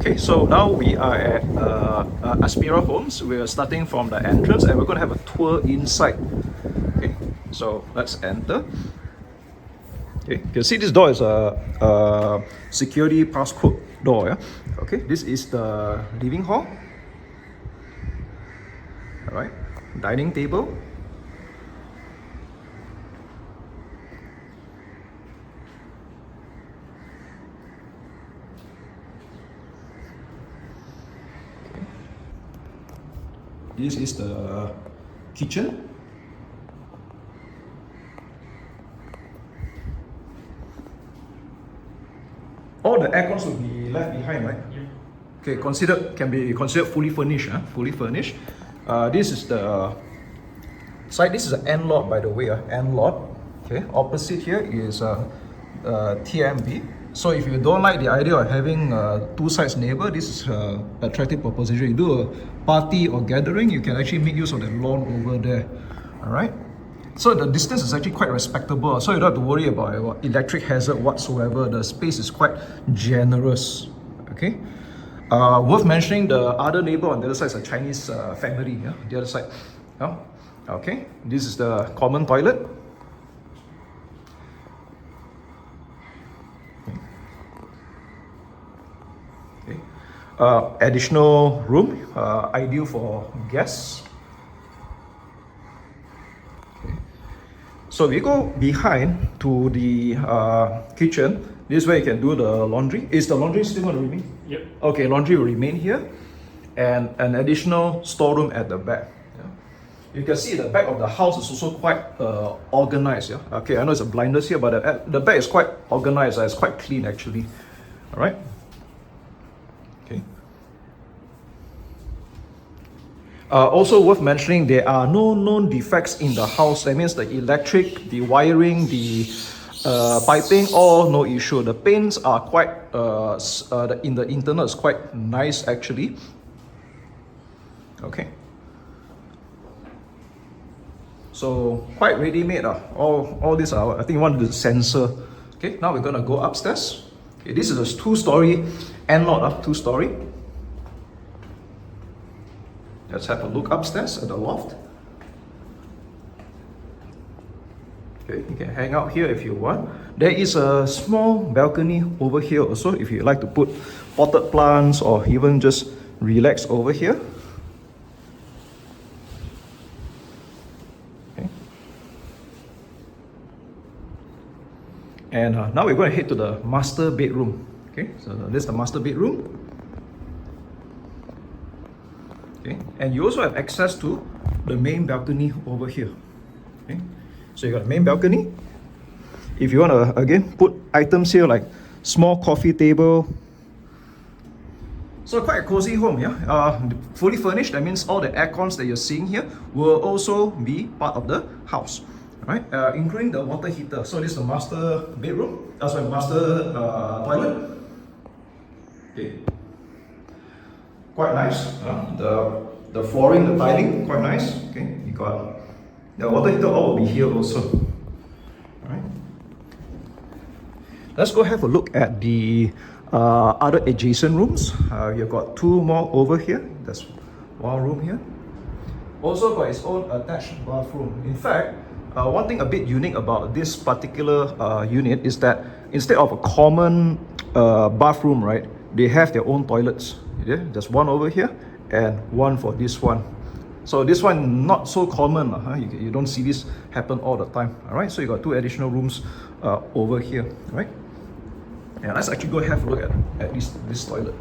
Okay, so now we are at Aspira Homes. We're starting from the entrance and we're going to have a tour inside. Okay, so let's enter. Okay, you can see this door is a security passcode door. Yeah? Okay, this is the living hall. All right, dining table. This is the kitchen. All the aircons will be left behind, right? Yeah. Okay, can be considered fully furnished. Fully furnished. This is the side. This is an end lot, by the way. End lot. Okay. Opposite here is TMB. So if you don't like the idea of having two sides neighbor, this is an attractive proposition. You do a party or gathering, you can actually make use of the lawn over there. All right. So the distance is actually quite respectable. So you don't have to worry about electric hazard whatsoever. The space is quite generous. Okay. Worth mentioning, the other neighbor on the other side is a Chinese family. Yeah, the other side. Yeah. Okay. This is the common toilet. Additional room, ideal for guests. Okay. So we go behind to the kitchen. This way you can do the laundry. Is the laundry still going to remain? Yep. Okay, laundry will remain here. And an additional storeroom at the back. Yeah. You can see the back of the house is also quite organized. Yeah. Okay, I know it's a blinders here, but the back is quite organized. It's quite clean actually. All right. Okay. Also worth mentioning, there are no known defects in the house. That means the electric, the wiring, the piping, all no issue. The paints are quite, in the internal is quite nice actually. Okay. So quite ready-made. All these are, I think, one of the sensor. Okay, now we're gonna go upstairs. Okay, this is a two-story end lot, two-story. Let's have a look upstairs at the loft. Okay, you can hang out here if you want. There is a small balcony over here also if you like to put potted plants or even just relax over here. Okay. And now we're going to head to the master bedroom. Okay, so this is the master bedroom. Okay, and you also have access to the main balcony over here. Okay, so you got a main balcony. If you want to again put items here like small coffee table. So quite a cozy home, yeah. Fully furnished. That means all the aircons that you're seeing here will also be part of the house, right? Including the water heater. So this is the master bedroom. That's my master toilet. Okay. Quite nice. The flooring, the tiling, quite nice. Okay, you got the water heater. All will be here also. All right. Let's go have a look at the other adjacent rooms. You've got two more over here. There's one room here. Also got its own attached bathroom. In fact, one thing a bit unique about this particular unit is that instead of a common bathroom, right, they have their own toilets. Yeah, there's one over here and one for this one. So this one not so common. You don't see this happen all the time. All right, so you got two additional rooms over here. Right, and let's actually go have a look at this toilet.